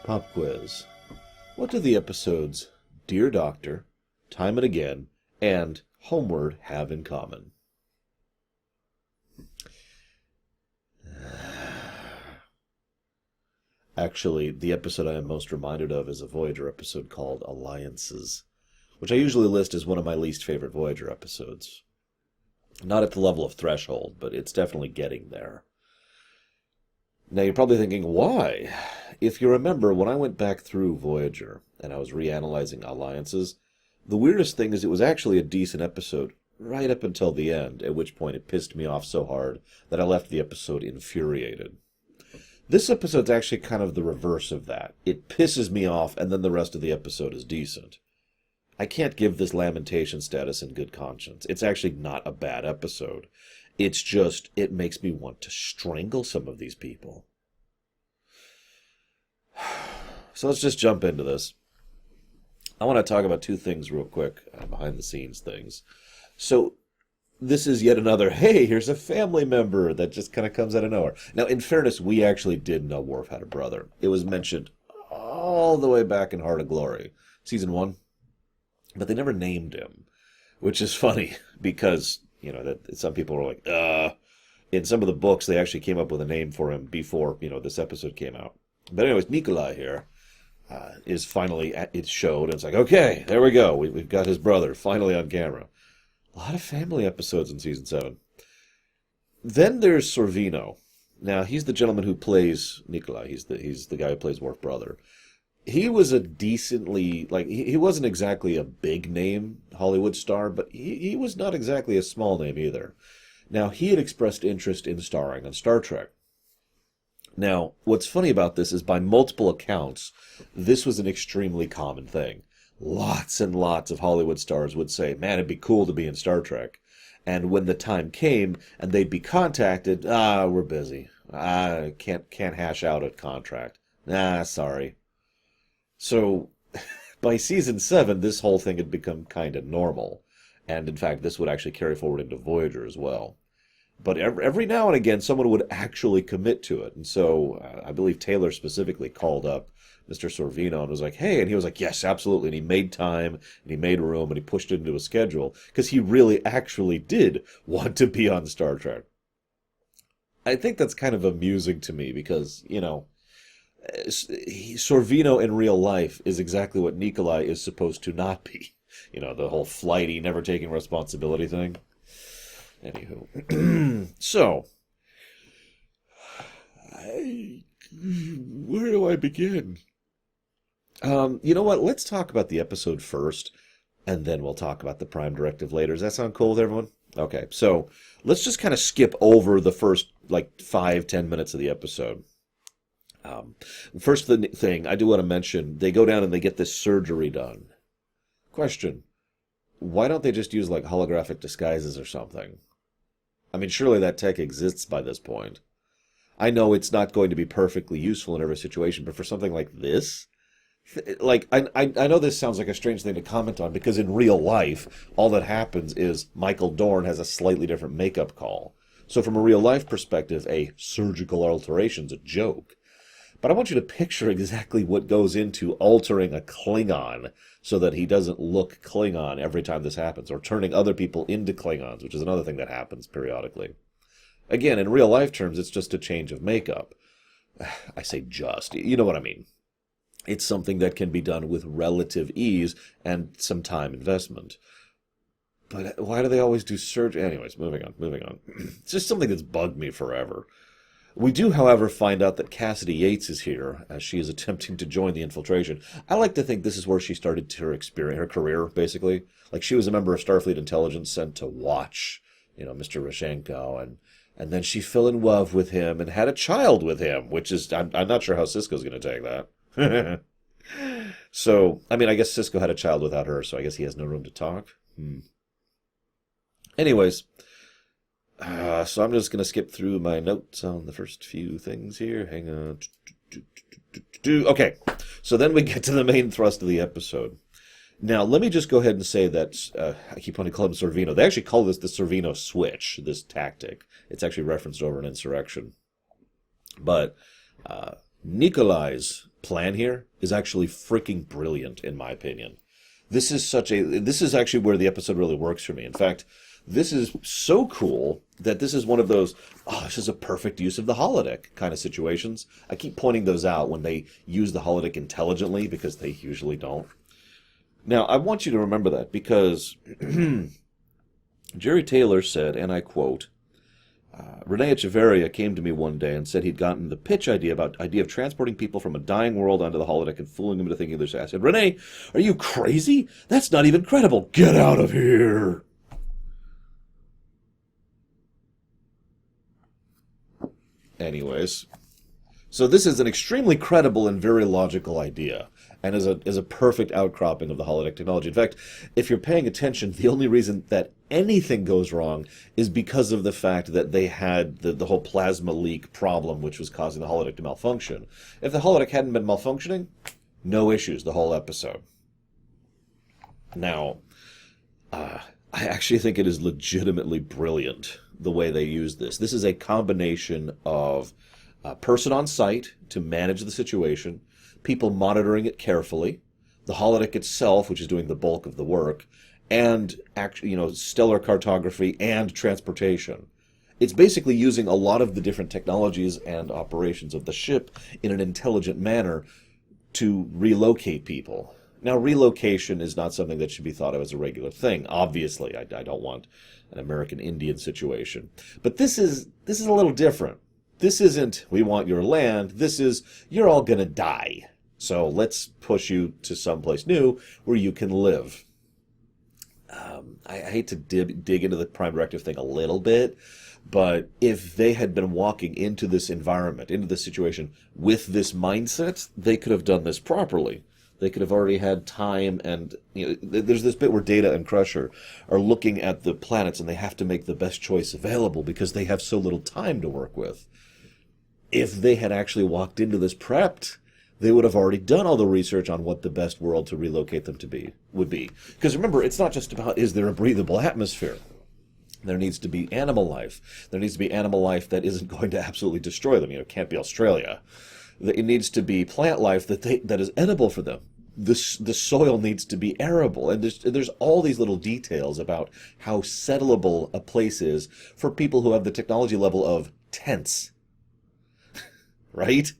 Pop quiz. What do the episodes Dear Doctor, Time and Again, and Homeward have in common? Actually, the episode I am most reminded of is a Voyager episode called Alliances, which I usually list as one of my least favorite Voyager episodes. Not at the level of Threshold, but it's definitely getting there. Now, you're probably thinking, why? If you remember, when I went back through Voyager and I was reanalyzing Alliances, the weirdest thing is it was actually a decent episode right up until the end, at which point it pissed me off so hard that I left the episode infuriated. This episode's actually kind of the reverse of that. It pisses me off, and then the rest of the episode is decent. I can't give this lamentation status in good conscience. It's actually not a bad episode. It's just, it makes me want to strangle some of these people. So let's just jump into this. I want to talk about two things real quick, behind-the-scenes things. So, this is yet another, hey, here's a family member that just kind of comes out of nowhere. Now, in fairness, we actually did know Worf had a brother. It was mentioned all the way back in Heart of Glory, Season 1. But they never named him, which is funny because, you know, that some people were like, in some of the books, they actually came up with a name for him before, you know, this episode came out. But anyways, Nikolai here is finally, it's showed, and it's like, okay, there we go. We've got his brother finally on camera. A lot of family episodes in Season 7. Then there's Sorvino. Now, he's the gentleman who plays Nikolai. He's the guy who plays Worf's brother. He was a decently, like, he wasn't exactly a big name Hollywood star, but he was not exactly a small name either. Now, he had expressed interest in starring on Star Trek. Now, what's funny about this is by multiple accounts, this was an extremely common thing. Lots and lots of Hollywood stars would say, man, it'd be cool to be in Star Trek. And when the time came and they'd be contacted, we're busy. Can't hash out a contract. Sorry. So, by Season 7, this whole thing had become kind of normal. And, in fact, this would actually carry forward into Voyager as well. But every now and again, someone would actually commit to it. And so, I believe Taylor specifically called up Mr. Sorvino and was like, hey, and he was like, yes, absolutely. And he made time, and he made room, and he pushed it into a schedule, because he really actually did want to be on Star Trek. I think that's kind of amusing to me, because, you know, Sorvino in real life is exactly what Nikolai is supposed to not be. You know, the whole flighty, never taking responsibility thing. Anywho. So, where do I begin? You know what? Let's talk about the episode first, and then we'll talk about the Prime Directive later. Does that sound cool with everyone? Okay, so let's just kind of skip over the first, 5-10 minutes of the episode. First thing, I do want to mention, they go down and they get this surgery done. Question, why don't they just use, holographic disguises or something? I mean, surely that tech exists by this point. I know it's not going to be perfectly useful in every situation, but for something like this, I know this sounds like a strange thing to comment on, because in real life, all that happens is Michael Dorn has a slightly different makeup call. So from a real-life perspective, a surgical alteration's a joke. But I want you to picture exactly what goes into altering a Klingon so that he doesn't look Klingon every time this happens, or turning other people into Klingons, which is another thing that happens periodically. Again, in real-life terms, it's just a change of makeup. I say just. You know what I mean. It's something that can be done with relative ease and some time investment. But why do they always do surgery? Anyways, moving on. It's just something that's bugged me forever. We do, however, find out that Cassidy Yates is here as she is attempting to join the infiltration. I like to think this is where she started her career, basically. Like, she was a member of Starfleet Intelligence sent to watch, Mr. Rashenko, and then she fell in love with him and had a child with him, which is, I'm not sure how Sisko's going to take that. So, I mean, I guess Sisko had a child without her, so I guess he has no room to talk. Anyways, so I'm just going to skip through my notes on the first few things here. Hang on. Okay, so then we get to the main thrust of the episode. Now, let me just go ahead and say that, I keep wanting to call him Sorvino. They actually call this the Sorvino switch, this tactic. It's actually referenced over in Insurrection. But Nikolai's plan here is actually freaking brilliant, in my opinion. This is actually where the episode really works for me. In fact, this is so cool that this is one of those, oh, this is a perfect use of the holodeck kind of situations. I keep pointing those out when they use the holodeck intelligently, because they usually don't. Now, I want you to remember that, because Jerry Taylor said, and I quote, Rene Echeverria came to me one day and said he'd gotten the pitch idea of transporting people from a dying world onto the holodeck and fooling them into thinking they're. I said, Rene, are you crazy? That's not even credible. Get out of here. Anyways, so this is an extremely credible and very logical idea, and is a perfect outcropping of the holodeck technology. In fact, if you're paying attention, the only reason that anything goes wrong is because of the fact that they had the whole plasma leak problem, which was causing the holodeck to malfunction. If the holodeck hadn't been malfunctioning, no issues the whole episode. Now, I actually think it is legitimately brilliant the way they use this. This is a combination of a person on site to manage the situation, people monitoring it carefully, the holodeck itself, which is doing the bulk of the work, and actually, stellar cartography and transportation. It's basically using a lot of the different technologies and operations of the ship in an intelligent manner to relocate people. Now, relocation is not something that should be thought of as a regular thing. Obviously, I don't want an American Indian situation. But this is a little different. This isn't, we want your land. This is, you're all going to die. So let's push you to someplace new where you can live. I hate to dig into the Prime Directive thing a little bit, but if they had been walking into this environment, into this situation, with this mindset, they could have done this properly. They could have already had time, and there's this bit where Data and Crusher are looking at the planets, and they have to make the best choice available because they have so little time to work with. If they had actually walked into this prepped, they would have already done all the research on what the best world to relocate them to would be. Because remember, it's not just about, is there a breathable atmosphere? There needs to be animal life. There needs to be animal life that isn't going to absolutely destroy them. It can't be Australia. It needs to be plant life that is edible for them. The soil needs to be arable. And there's all these little details about how settleable a place is for people who have the technology level of tents. Right?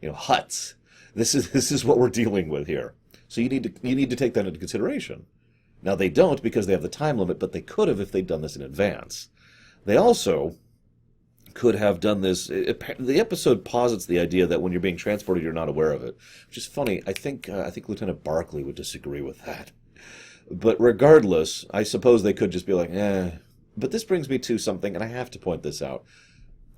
Huts. This is what we're dealing with here. So you need to take that into consideration. Now, they don't because they have the time limit, but they could have if they'd done this in advance. They also could have done this. The episode posits the idea that when you're being transported, you're not aware of it, which is funny. I think Lieutenant Barclay would disagree with that. But regardless, I suppose they could just be like, eh. But this brings me to something, and I have to point this out.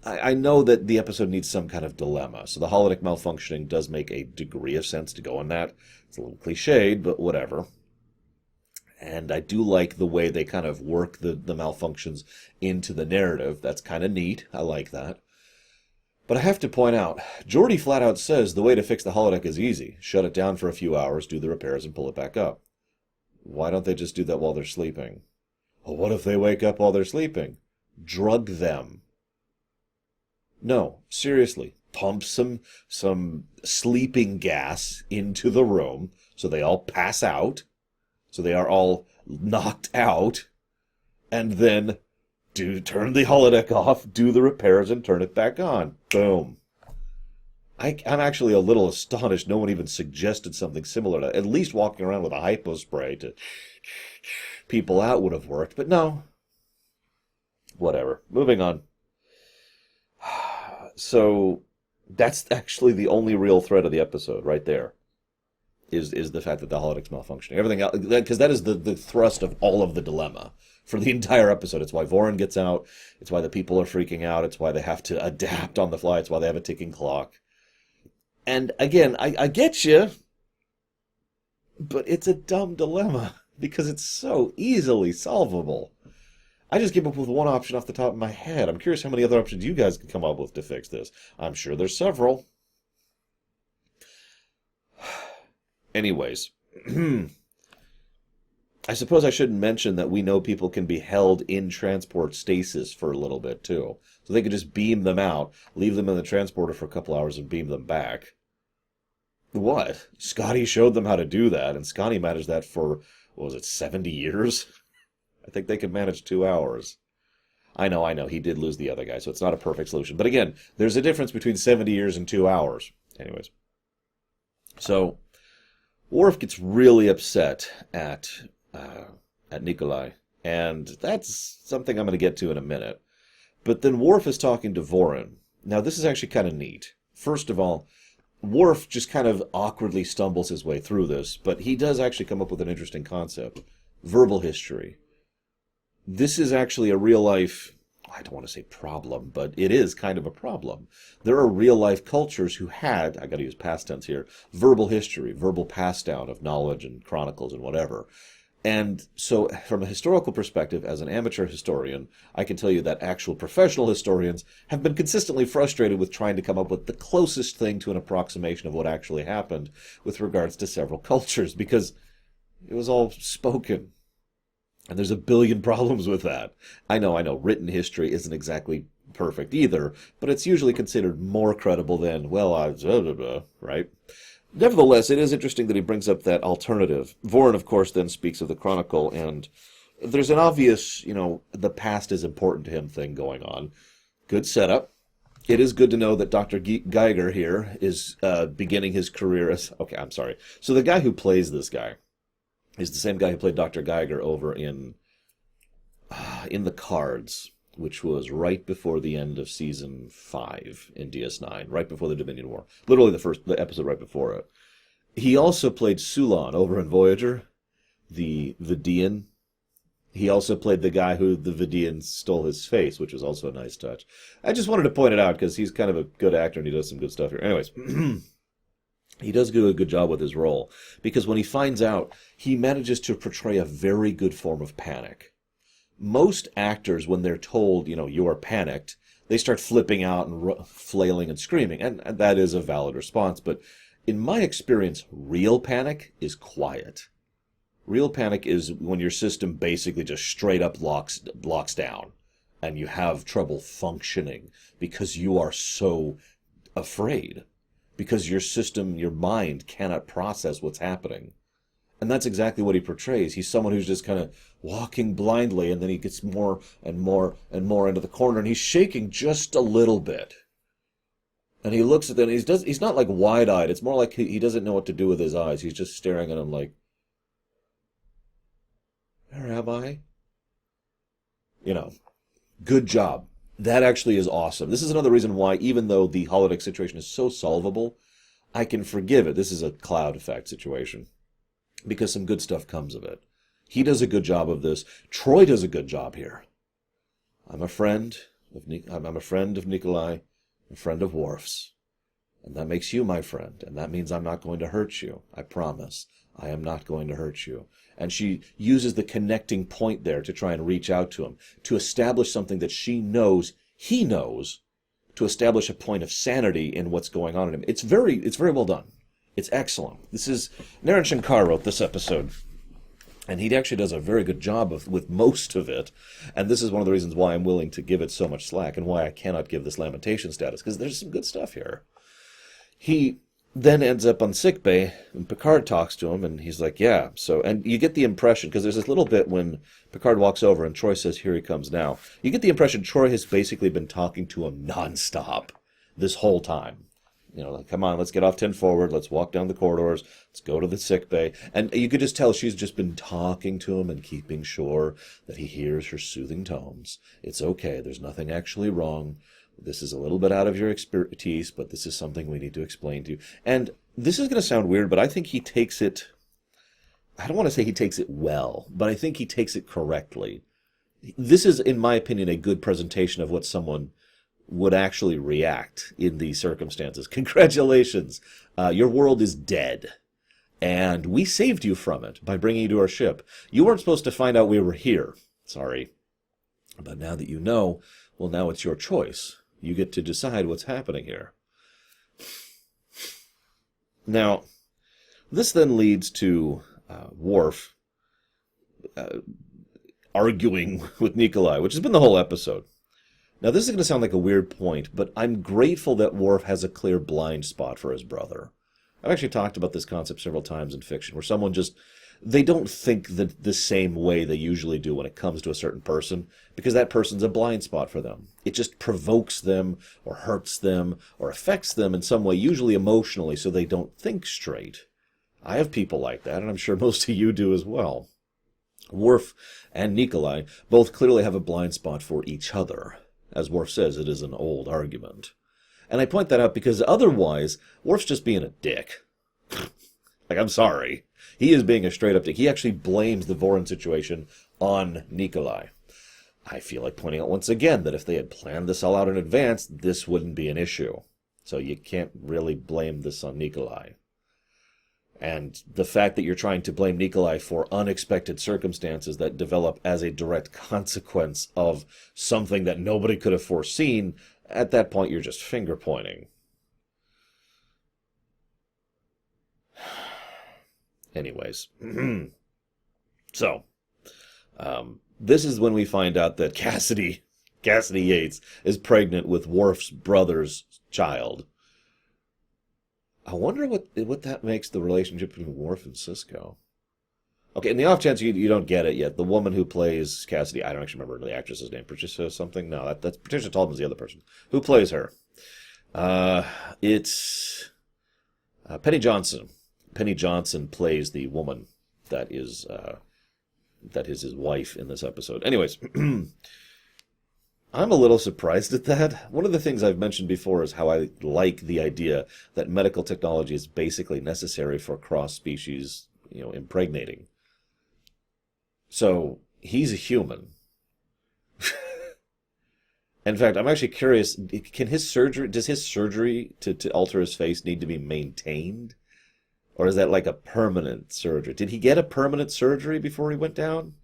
I know that the episode needs some kind of dilemma, so the holodeck malfunctioning does make a degree of sense to go on that. It's a little cliched, but whatever. And I do like the way they kind of work the malfunctions into the narrative. That's kind of neat. I like that. But I have to point out, Geordi flat out says the way to fix the holodeck is easy. Shut it down for a few hours, do the repairs, and pull it back up. Why don't they just do that while they're sleeping? Well, what if they wake up while they're sleeping? Drug them. No, seriously. Pump some sleeping gas into the room so they all pass out. So they are all knocked out, and then turn the holodeck off, do the repairs, and turn it back on. Boom. I'm actually a little astonished no one even suggested something similar to at least walking around with a hypo spray to people out would have worked, but no. Whatever. Moving on. So that's actually the only real thread of the episode right there. Is the fact that the holodeck's malfunctioning. Everything else, because that is the thrust of all of the dilemma for the entire episode. It's why Voron gets out. It's why the people are freaking out. It's why they have to adapt on the fly. It's why they have a ticking clock. And again, I get you, but it's a dumb dilemma because it's so easily solvable. I just came up with one option off the top of my head. I'm curious how many other options you guys can come up with to fix this. I'm sure there's several. Anyways, I suppose I shouldn't mention that we know people can be held in transport stasis for a little bit, too. So they could just beam them out, leave them in the transporter for a couple hours, and beam them back. What? Scotty showed them how to do that, and Scotty managed that for, what was it, 70 years? I think they could manage 2 hours. I know, he did lose the other guy, so it's not a perfect solution. But again, there's a difference between 70 years and 2 hours. Anyways. So, Worf gets really upset at Nikolai, and that's something I'm going to get to in a minute. But then Worf is talking to Vorin. Now, this is actually kind of neat. First of all, Worf just kind of awkwardly stumbles his way through this, but he does actually come up with an interesting concept. Verbal history. This is actually a real-life, I don't want to say problem, but it is kind of a problem. There are real-life cultures who had, I got to use past tense here, verbal history, verbal pass-down of knowledge and chronicles and whatever. And so from a historical perspective, as an amateur historian, I can tell you that actual professional historians have been consistently frustrated with trying to come up with the closest thing to an approximation of what actually happened with regards to several cultures, because it was all spoken. And there's a billion problems with that. I know, written history isn't exactly perfect either, but it's usually considered more credible than, well, right? Nevertheless, it is interesting that he brings up that alternative. Vorin, of course, then speaks of the Chronicle, and there's an obvious, the past is important to him thing going on. Good setup. It is good to know that Dr. Geiger here is beginning his career as... Okay, I'm sorry. So the guy who plays this guy is the same guy who played Dr. Geiger over in The Cards, which was right before the end of Season 5 in DS9, right before the Dominion War. Literally the episode right before it. He also played Sulon over in Voyager, the Vidian. He also played the guy who the Vidian stole his face, which was also a nice touch. I just wanted to point it out because he's kind of a good actor and he does some good stuff here. Anyways, he does do a good job with his role, because when he finds out, he manages to portray a very good form of panic. Most actors, when they're told, you are panicked, they start flipping out and flailing and screaming, and that is a valid response. But in my experience, real panic is quiet. Real panic is when your system basically just straight up locks down, and you have trouble functioning because you are so afraid, because your system, your mind cannot process what's happening. And that's exactly what he portrays. He's someone who's just kind of walking blindly, and then he gets more and more and more into the corner, and he's shaking just a little bit. And he looks at them, and he's not like wide-eyed. It's more like he doesn't know what to do with his eyes. He's just staring at him like, where am I? Good job. That actually is awesome. This is another reason why, even though the holodeck situation is so solvable, I can forgive it. This is a cloud effect situation, because some good stuff comes of it. He does a good job of this. Troy does a good job here. I'm a friend of Nikolai, a friend of Worf's, and that makes you my friend, and that means I'm not going to hurt you. I promise. I am not going to hurt you. And she uses the connecting point there to try and reach out to him, to establish something that she knows he knows, to establish a point of sanity in what's going on in him. It's very well done. It's excellent. This is Naren Shankar wrote this episode, and he actually does a very good job with most of it. And this is one of the reasons why I'm willing to give it so much slack, and why I cannot give this lamentation status, because there's some good stuff here. He then ends up on sickbay, and Picard talks to him, and he's like, yeah. So, and you get the impression, because there's this little bit when Picard walks over and Troy says, here he comes now. You get the impression Troy has basically been talking to him nonstop this whole time. Like, come on, let's get off 10 forward, let's walk down the corridors, let's go to the sickbay. And you could just tell she's just been talking to him and keeping sure that he hears her soothing tones. It's okay, there's nothing actually wrong. This is a little bit out of your expertise, but this is something we need to explain to you. And this is going to sound weird, but I think he takes it... I don't want to say he takes it well, but I think he takes it correctly. This is, in my opinion, a good presentation of what someone would actually react in these circumstances. Congratulations! Your world is dead. And we saved you from it by bringing you to our ship. You weren't supposed to find out we were here. Sorry. But now that you know, well, now it's your choice. You get to decide what's happening here. Now, this then leads to Worf arguing with Nikolai, which has been the whole episode. Now, this is going to sound like a weird point, but I'm grateful that Worf has a clear blind spot for his brother. I've actually talked about this concept several times in fiction, where someone just, they don't think the same way they usually do when it comes to a certain person, because that person's a blind spot for them. It just provokes them, or hurts them, or affects them in some way, usually emotionally, so they don't think straight. I have people like that, and I'm sure most of you do as well. Worf and Nikolai both clearly have a blind spot for each other. As Worf says, it is an old argument. And I point that out because otherwise, Worf's just being a dick. Like, I'm sorry. He is being a straight-up dick. He actually blames the Voron situation on Nikolai. I feel like pointing out once again that if they had planned this all out in advance, this wouldn't be an issue. So you can't really blame this on Nikolai. And the fact that you're trying to blame Nikolai for unexpected circumstances that develop as a direct consequence of something that nobody could have foreseen, at that point you're just finger-pointing. Anyways. So, this is when we find out that Cassidy Yates is pregnant with Worf's brother's child. I wonder what that makes the relationship between Worf and Sisko. Okay, in the off chance you don't get it yet, the woman who plays Cassidy, I don't actually remember the actress's name, Patricia something? No, that's Patricia Tallman's the other person. Who plays her? It's Penny Johnson. Penny Johnson plays the woman that is his wife in this episode. Anyways, I'm a little surprised at that. One of the things I've mentioned before is how I like the idea that medical technology is basically necessary for cross-species, impregnating. So, he's a human. In fact, I'm actually curious, does his surgery to alter his face need to be maintained? Or is that like a permanent surgery? Did he get a permanent surgery before he went down?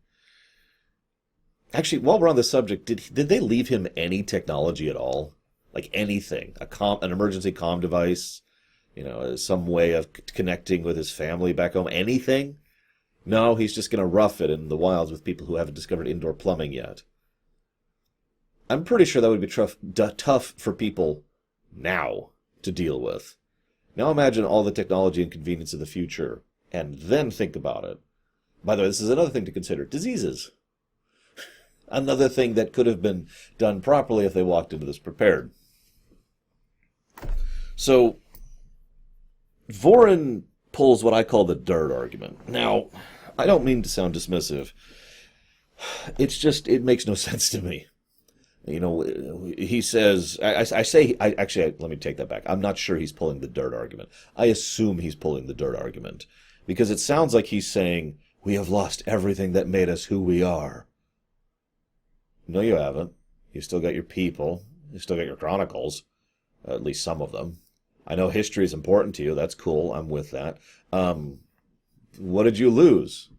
Actually, while we're on the subject, did they leave him any technology at all? Like anything? An emergency comm device? Some way of connecting with his family back home? Anything? No, he's just going to rough it in the wilds with people who haven't discovered indoor plumbing yet. I'm pretty sure that would be tough for people now to deal with. Now imagine all the technology and convenience of the future, and then think about it. By the way, this is another thing to consider. Diseases. Another thing that could have been done properly if they walked into this prepared. So, Voron pulls what I call the dirt argument. Now, I don't mean to sound dismissive. It makes no sense to me. He says, let me take that back. I'm not sure he's pulling the dirt argument. I assume he's pulling the dirt argument. Because it sounds like he's saying, we have lost everything that made us who we are. No, you haven't. You've still got your people. You've still got your chronicles. At least some of them. I know history is important to you. That's cool. I'm with that. What did you lose?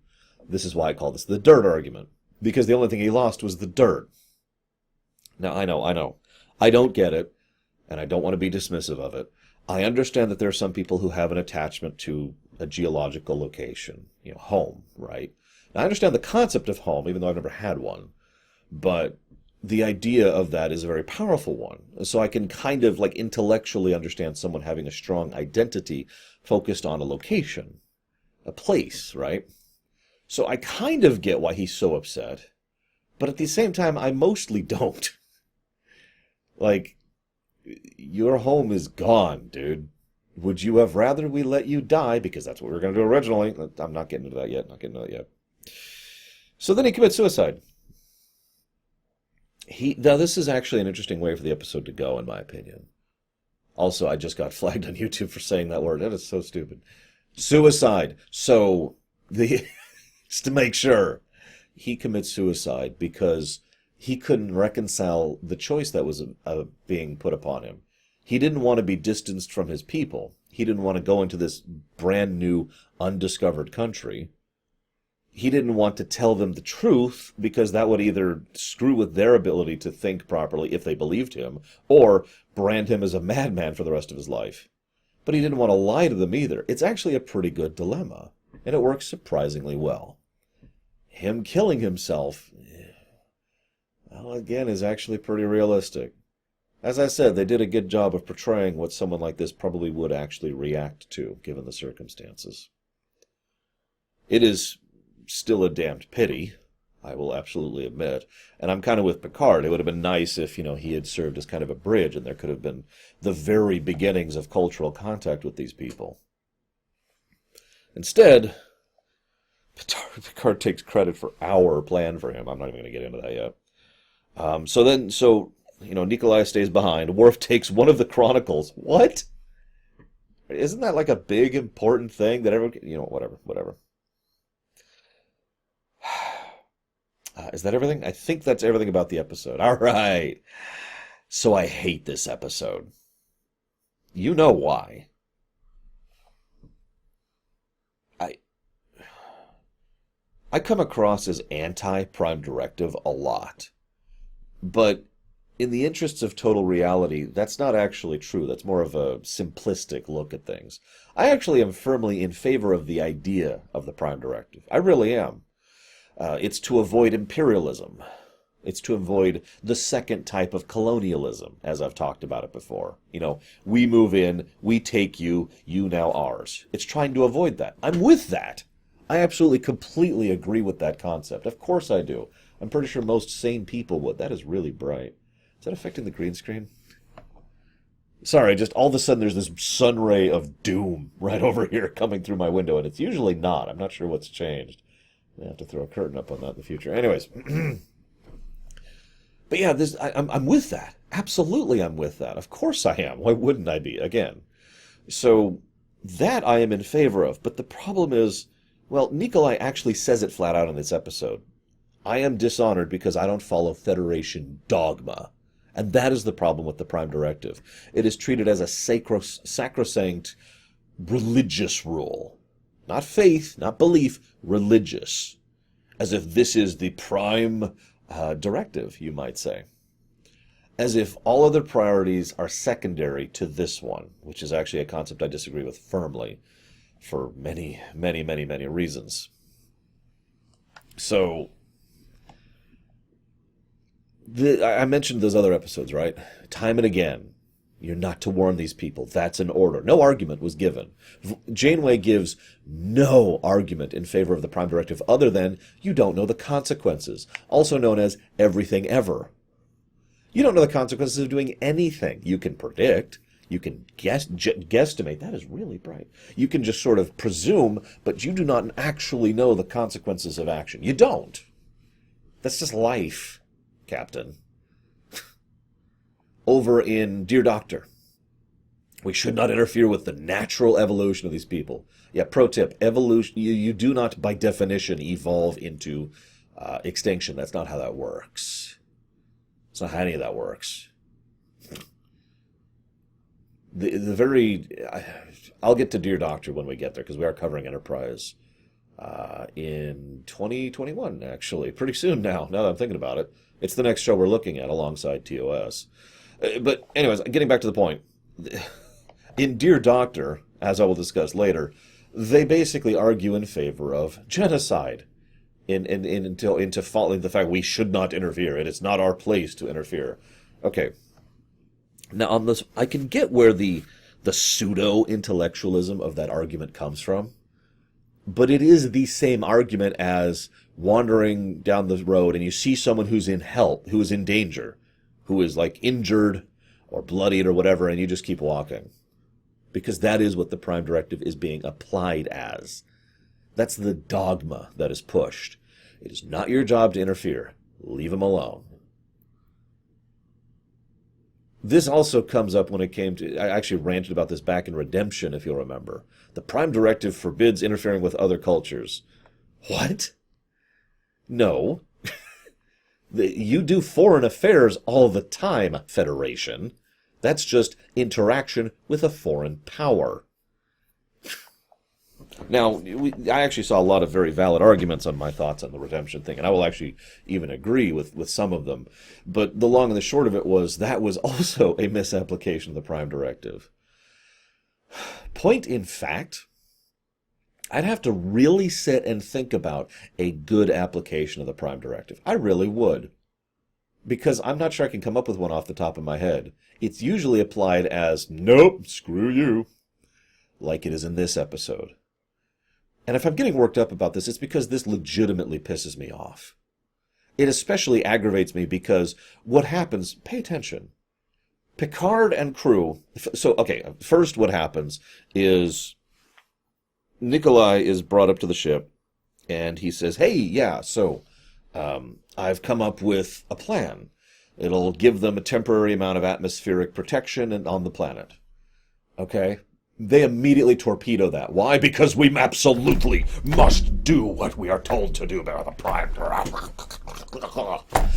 This is why I call this the dirt argument. Because the only thing he lost was the dirt. Now, I know. I don't get it, and I don't want to be dismissive of it. I understand that there are some people who have an attachment to a geological location, home, right? Now, I understand the concept of home, even though I've never had one. But the idea of that is a very powerful one. So I can kind of intellectually understand someone having a strong identity focused on a location, a place, right? So I kind of get why he's so upset. But at the same time, I mostly don't. Your home is gone, dude. Would you have rather we let you die? Because that's what we were going to do originally. I'm not getting into that yet. So then he commits suicide. Now, this is actually an interesting way for the episode to go, in my opinion. Also, I just got flagged on YouTube for saying that word. That is so stupid. Suicide. So, just to make sure, he commits suicide because he couldn't reconcile the choice that was being put upon him. He didn't want to be distanced from his people. He didn't want to go into this brand new, undiscovered country. He didn't want to tell them the truth because that would either screw with their ability to think properly if they believed him, or brand him as a madman for the rest of his life. But he didn't want to lie to them either. It's actually a pretty good dilemma, and it works surprisingly well. Him killing himself, well, again, is actually pretty realistic. As I said, they did a good job of portraying what someone like this probably would actually react to, given the circumstances. It is still a damned pity, I will absolutely admit. And I'm kind of with Picard. It would have been nice if, he had served as kind of a bridge and there could have been the very beginnings of cultural contact with these people. Instead, Picard takes credit for our plan for him. I'm not even going to get into that yet. So Nikolai stays behind. Worf takes one of the chronicles. What? Isn't that like a big, important thing that everyone... whatever. Is that everything? I think that's everything about the episode. All right. So I hate this episode. You know why. I come across as anti-Prime Directive a lot. But in the interests of total reality, that's not actually true. That's more of a simplistic look at things. I actually am firmly in favor of the idea of the Prime Directive. I really am. It's to avoid imperialism. It's to avoid the second type of colonialism, as I've talked about it before. We move in, we take you, you now ours. It's trying to avoid that. I'm with that. I absolutely, completely agree with that concept. Of course I do. I'm pretty sure most sane people would. That is really bright. Is that affecting the green screen? Sorry, just all of a sudden there's this sun ray of doom right over here coming through my window, and it's usually not. I'm not sure what's changed. I have to throw a curtain up on that in the future. Anyways. But yeah, I'm with that. Absolutely I'm with that. Of course I am. Why wouldn't I be? Again. So that I am in favor of. But the problem is, well, Nikolai actually says it flat out in this episode. I am dishonored because I don't follow Federation dogma. And that is the problem with the Prime Directive. It is treated as a sacrosanct religious rule. Not faith, not belief, religious. As if this is the prime directive, you might say. As if all other priorities are secondary to this one, which is actually a concept I disagree with firmly for many, many, many, many reasons. So, I mentioned those other episodes, right? Time and again. You're not to warn these people. That's an order. No argument was given. Janeway gives no argument in favor of the Prime Directive other than you don't know the consequences, also known as everything ever. You don't know the consequences of doing anything. You can predict. You can guesstimate. That is really bright. You can just sort of presume, but you do not actually know the consequences of action. You don't. That's just life, Captain. Over in Dear Doctor, we should not interfere with the natural evolution of these people. Yeah, pro tip, evolution, you do not, by definition, evolve into extinction. That's not how that works. That's not how any of that works. I'll get to Dear Doctor when we get there, because we are covering Enterprise in 2021, actually. Pretty soon now that I'm thinking about it. It's the next show we're looking at alongside TOS. But anyways, getting back to the point. In Dear Doctor, as I will discuss later, they basically argue in favor of genocide. Into following the fact we should not interfere. It is not our place to interfere. Okay. Now on this, I can get where the pseudo-intellectualism of that argument comes from. But it is the same argument as wandering down the road and you see someone who's in who is in danger, who is like injured or bloodied or whatever, and you just keep walking. Because that is what the Prime Directive is being applied as. That's the dogma that is pushed. It is not your job to interfere. Leave them alone. This also comes up when it came to... I actually ranted about this back in Redemption, if you'll remember. The Prime Directive forbids interfering with other cultures. What? No. You do foreign affairs all the time, Federation. That's just interaction with a foreign power. Now, I actually saw a lot of very valid arguments on my thoughts on the Redemption thing, and I will actually even agree with some of them. But the long and the short of it was that was also a misapplication of the Prime Directive. Point in fact, I'd have to really sit and think about a good application of the Prime Directive. I really would. because I'm not sure I can come up with one off the top of my head. It's usually applied as, nope, screw you, like it is in this episode. And if I'm getting worked up about this, it's because this legitimately pisses me off. It especially aggravates me because what happens, pay attention. Picard and crew, so, okay, first what happens is Nikolai is brought up to the ship, and he says, hey, yeah, so I've come up with a plan. It'll give them a temporary amount of atmospheric protection on the planet. Okay? They immediately torpedo that. Why? Because we absolutely must do what we are told to do by the Prime.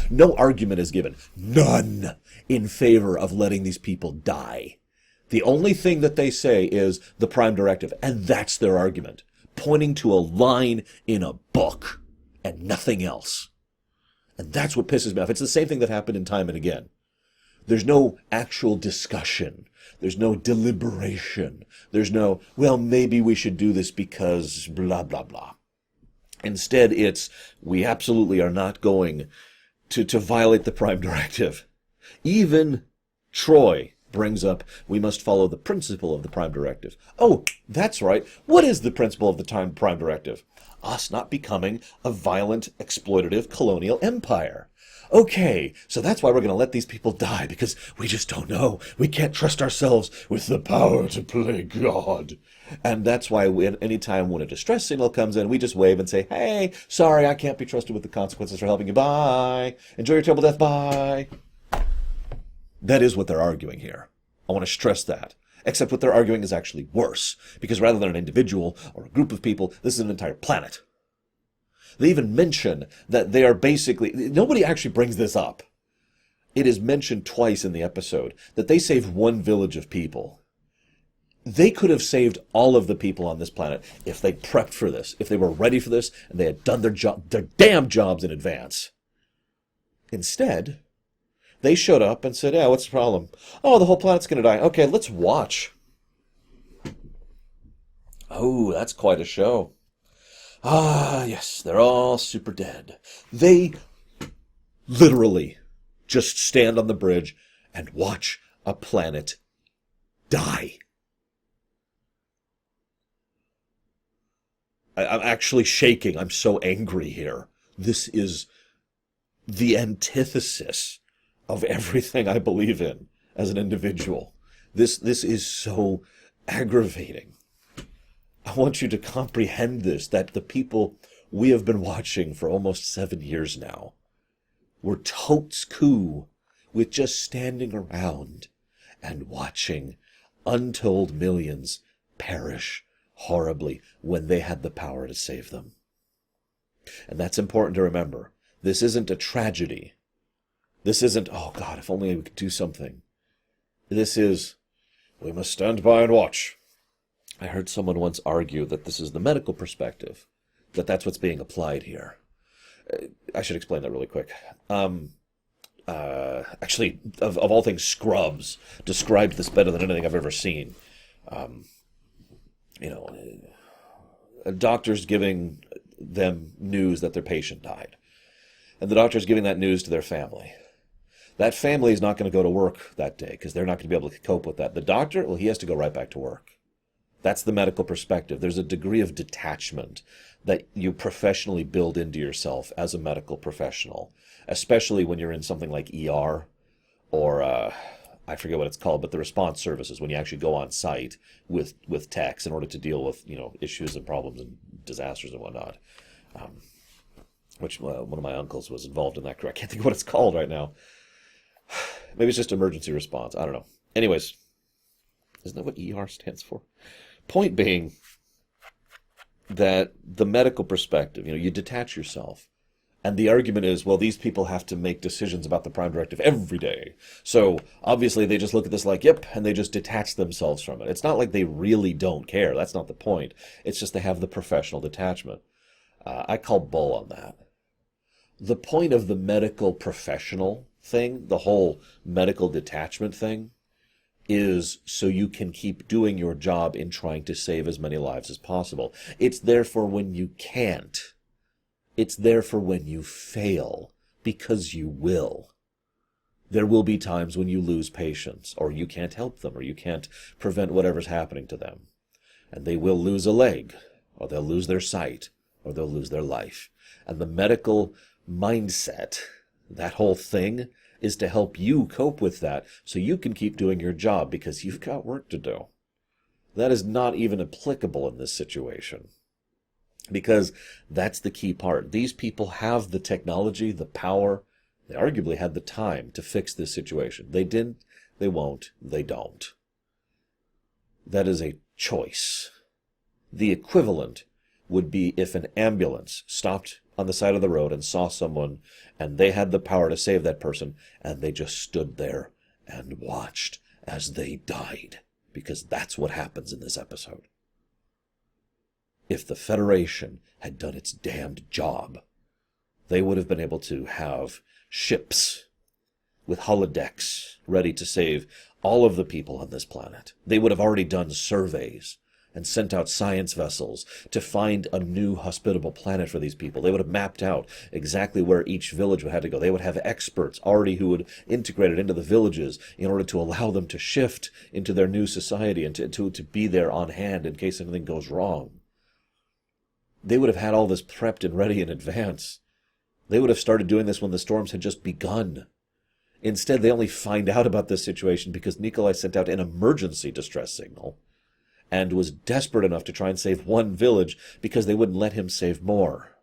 No argument is given. None in favor of letting these people die. The only thing that they say is the Prime Directive, and that's their argument, pointing to a line in a book and nothing else. And that's what pisses me off. It's the same thing that happened in Time and Again. There's no actual discussion. There's no deliberation. There's no, well, maybe we should do this because blah, blah, blah. Instead, it's, we absolutely are not going to violate the Prime Directive. Even Troy brings up, we must follow the principle of the Prime Directive. Oh, that's right. What is the principle of the Prime Directive? Us not becoming a violent, exploitative colonial empire. Okay, so that's why we're going to let these people die, because we just don't know. We can't trust ourselves with the power to play God. And that's why any time when a distress signal comes in, we just wave and say, hey, sorry, I can't be trusted with the consequences for helping you. Bye. Enjoy your terrible death. Bye. That is what they're arguing here. I want to stress that. Except what they're arguing is actually worse, because rather than an individual or a group of people, this is an entire planet. They even mention that they are basically, nobody actually brings this up. It is mentioned twice in the episode that they saved one village of people. They could have saved all of the people on this planet if they prepped for this, if they were ready for this, and they had done their damn jobs in advance. Instead, they showed up and said, yeah, what's the problem? Oh, the whole planet's going to die. Okay, let's watch. Oh, that's quite a show. Ah, yes, they're all super dead. They literally just stand on the bridge and watch a planet die. I'm actually shaking. I'm so angry here. This is the antithesis of everything I believe in as an individual. This is so aggravating. I want you to comprehend this, that the people we have been watching for almost 7 years now were totes cool with just standing around and watching untold millions perish horribly when they had the power to save them. And that's important to remember. This isn't a tragedy. This isn't, oh God, if only we could do something. This is, we must stand by and watch. I heard someone once argue that this is the medical perspective, that that's what's being applied here. I should explain that really quick. Actually, of all things, Scrubs described this better than anything I've ever seen. Doctors giving them news that their patient died. And the doctor's giving that news to their family. That family is not going to go to work that day because they're not going to be able to cope with that. The doctor, well, he has to go right back to work. That's the medical perspective. There's a degree of detachment that you professionally build into yourself as a medical professional, especially when you're in something like ER or I forget what it's called, but the response services, when you actually go on site with techs in order to deal with issues and problems and disasters and whatnot. Which one of my uncles was involved in that. I can't think of what it's called right now. Maybe it's just emergency response. I don't know. Anyways, isn't that what ER stands for? Point being that the medical perspective, you detach yourself. And the argument is, well, these people have to make decisions about the Prime Directive every day. So obviously they just look at this like, yep, and they just detach themselves from it. It's not like they really don't care. That's not the point. It's just they have the professional detachment. I call bull on that. The point of the medical professional thing, the whole medical detachment thing, is so you can keep doing your job in trying to save as many lives as possible. It's there for when you can't. It's there for when you fail, because you will. There will be times when you lose patients, or you can't help them, or you can't prevent whatever's happening to them. And they will lose a leg, or they'll lose their sight, or they'll lose their life. And the medical mindset, that whole thing, is to help you cope with that so you can keep doing your job because you've got work to do. That is not even applicable in this situation. Because that's the key part. These people have the technology, the power. They arguably had the time to fix this situation. They didn't, they won't, they don't. That is a choice. The equivalent would be if an ambulance stopped on the side of the road and saw someone and they had the power to save that person and they just stood there and watched as they died. Because that's what happens in this episode. If the Federation had done its damned job, they would have been able to have ships with holodecks ready to save all of the people on this planet. They would have already done surveys and sent out science vessels to find a new hospitable planet for these people. They would have mapped out exactly where each village would have to go. They would have experts already who would integrate it into the villages in order to allow them to shift into their new society and to be there on hand in case anything goes wrong. They would have had all this prepped and ready in advance. They would have started doing this when the storms had just begun. Instead, they only find out about this situation because Nikolai sent out an emergency distress signal and was desperate enough to try and save one village because they wouldn't let him save more.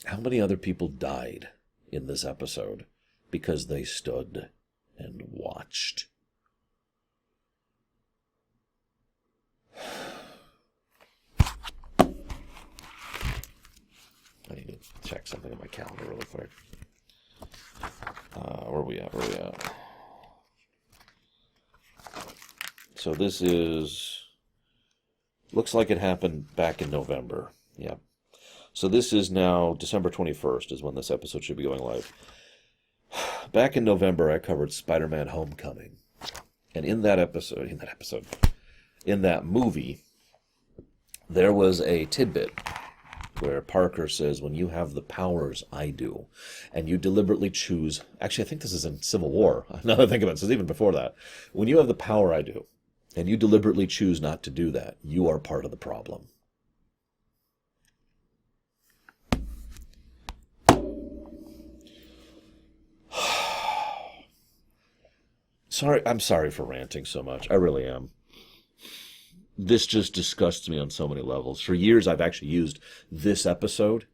How many other people died in this episode because they stood and watched? I need to check something on my calendar really quick. Where are we at? So this looks like it happened back in November. Yeah. So this is now December 21st is when this episode should be going live. Back in November, I covered Spider-Man Homecoming. And in that movie, there was a tidbit where Parker says, when you have the powers I do, and you deliberately choose, actually I think this is in Civil War, now that I think about it, this is even before that, when you have the power I do, and you deliberately choose not to do that, you are part of the problem. I'm sorry for ranting so much. I really am. This just disgusts me on so many levels. For years, I've actually used this episode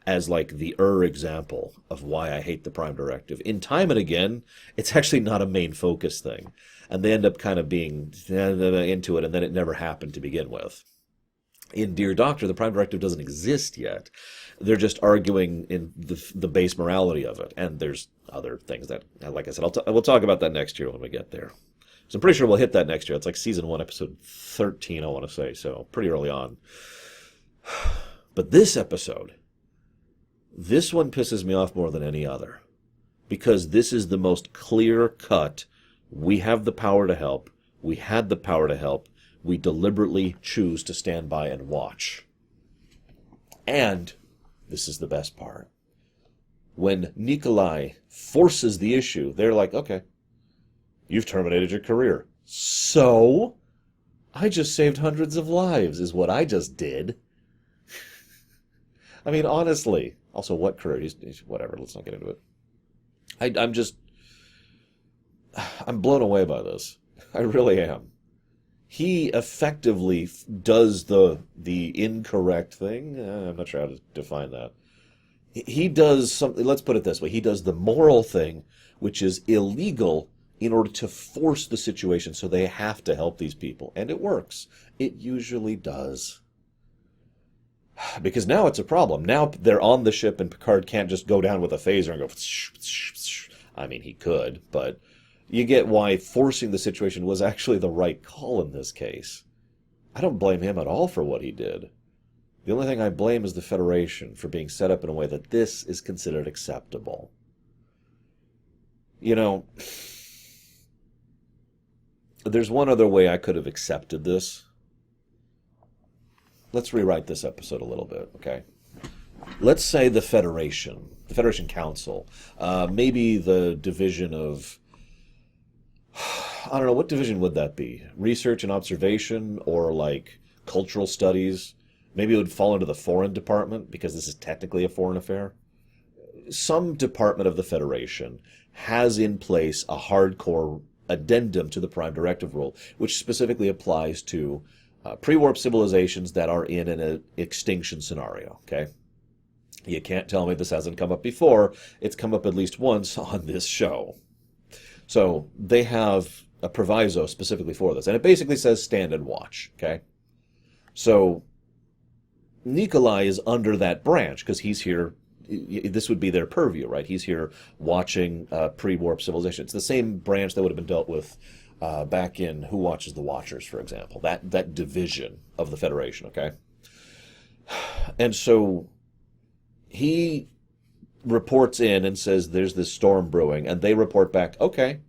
as like the example of why I hate the Prime Directive. In Time and Again, it's actually not a main focus thing. And they end up kind of being into it, and then it never happened to begin with. In Dear Doctor, the Prime Directive doesn't exist yet. They're just arguing in the base morality of it. And there's other things that, like I said, we'll talk about that next year when we get there. So I'm pretty sure we'll hit that next year. It's like season 1, episode 13, I want to say. So pretty early on. But this episode, this one pisses me off more than any other. Because this is the most clear-cut, we have the power to help, we had the power to help, we deliberately choose to stand by and watch. And, this is the best part, when Nikolai forces the issue, they're like, okay, you've terminated your career. So, I just saved hundreds of lives, is what I just did. I mean, honestly. Also, what career? Whatever, let's not get into it. I'm blown away by this. I really am. He effectively does the incorrect thing. I'm not sure how to define that. He does something, let's put it this way. He does the moral thing, which is illegal, in order to force the situation so they have to help these people. And it works. It usually does. Because now it's a problem. Now they're on the ship and Picard can't just go down with a phaser and go... I mean, he could, but you get why forcing the situation was actually the right call in this case. I don't blame him at all for what he did. The only thing I blame is the Federation for being set up in a way that this is considered acceptable. You know, there's one other way I could have accepted this. Let's rewrite this episode a little bit, okay? let's say the Federation Council, maybe the division of, I don't know, what division would that be? Research and observation, or like cultural studies? Maybe it would fall into the foreign department because this is technically a foreign affair. Some department of the Federation has in place a hardcore addendum to the Prime Directive rule, which specifically applies to pre-warp civilizations that are in an extinction scenario. Okay, you can't tell me this hasn't come up before. It's come up at least once on this show. So they have a proviso specifically for this, and it basically says stand and watch. Okay, so Nikolai is under that branch because he's here. This would be their purview, right? He's here watching pre-warp civilization. It's the same branch that would have been dealt with back in Who Watches the Watchers, for example. That division of the Federation, okay? And so he reports in and says there's this storm brewing, and they report back, okay,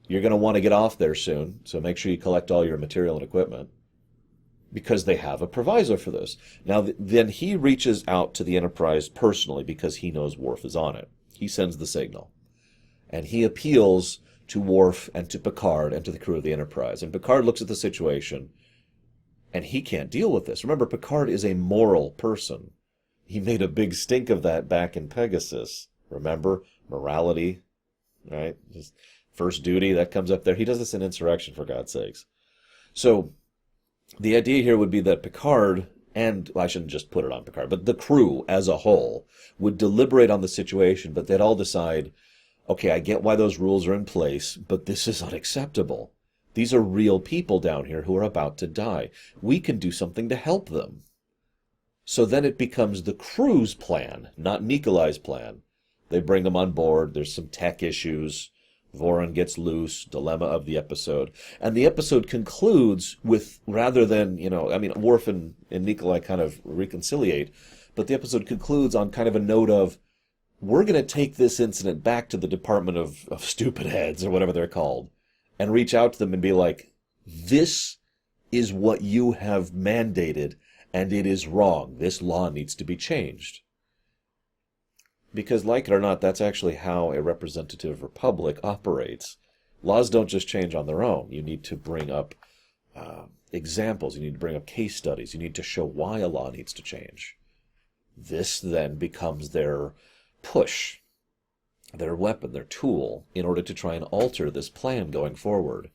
you're going to want to get off there soon, so make sure you collect all your material and equipment, because they have a proviso for this. Now, then he reaches out to the Enterprise personally because he knows Worf is on it. He sends the signal. And he appeals to Worf and to Picard and to the crew of the Enterprise. And Picard looks at the situation, and he can't deal with this. Remember, Picard is a moral person. He made a big stink of that back in Pegasus. Remember? Morality, right? His first duty, that comes up there. He does this in Insurrection, for God's sakes. So the idea here would be that Picard, and well, I shouldn't just put it on Picard, but the crew as a whole would deliberate on the situation, but they'd all decide, okay, I get why those rules are in place, but this is unacceptable. These are real people down here who are about to die. We can do something to help them. So then it becomes the crew's plan, not Nikolai's plan. They bring them on board. There's some tech issues. Voron gets loose, dilemma of the episode. And the episode concludes with, rather than, Worf and Nikolai kind of reconciliate, but the episode concludes on kind of a note of, we're going to take this incident back to the Department of Stupid Heads, or whatever they're called, and reach out to them and be like, this is what you have mandated, and it is wrong. This law needs to be changed. Because, like it or not, that's actually how a representative republic operates. Laws don't just change on their own. You need to bring up examples. You need to bring up case studies. You need to show why a law needs to change. This then becomes their push, their weapon, their tool, in order to try and alter this plan going forward.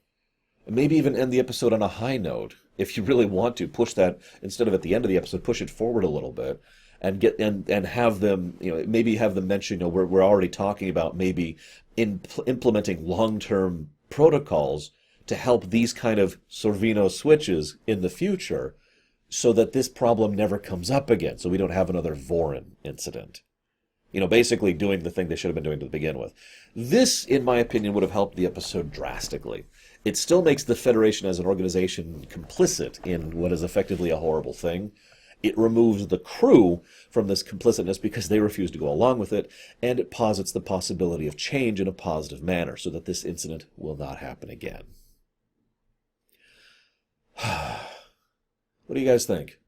And maybe even end the episode on a high note. If you really want to, push that, instead of at the end of the episode, push it forward a little bit. And get and have them, maybe have them mention, we're already talking about maybe implementing long-term protocols to help these kind of Sorvino switches in the future, so that this problem never comes up again, so we don't have another Voron incident. Basically doing the thing they should have been doing to begin with. This, in my opinion, would have helped the episode drastically. It still makes the Federation as an organization complicit in what is effectively a horrible thing. It removes the crew from this complicitness because they refuse to go along with it, and it posits the possibility of change in a positive manner so that this incident will not happen again. What do you guys think?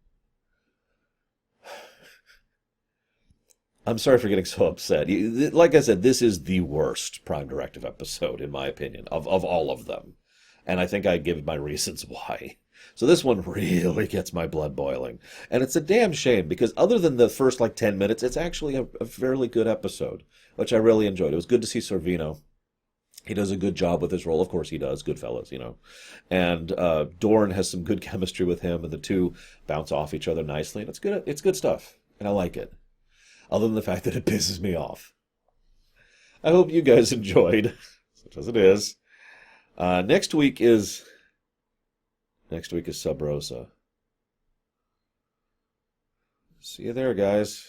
I'm sorry for getting so upset. Like I said, this is the worst Prime Directive episode, in my opinion, of all of them. And I think I give my reasons why. So this one really gets my blood boiling. And it's a damn shame, because other than the first 10 minutes, it's actually a fairly good episode, which I really enjoyed. It was good to see Sorvino. He does a good job with his role. Of course he does. Good fellas, And Dorn has some good chemistry with him, and the two bounce off each other nicely. And it's good stuff, and I like it. Other than the fact that it pisses me off. I hope you guys enjoyed, such as it is. Next week is Sub Rosa. See you there, guys.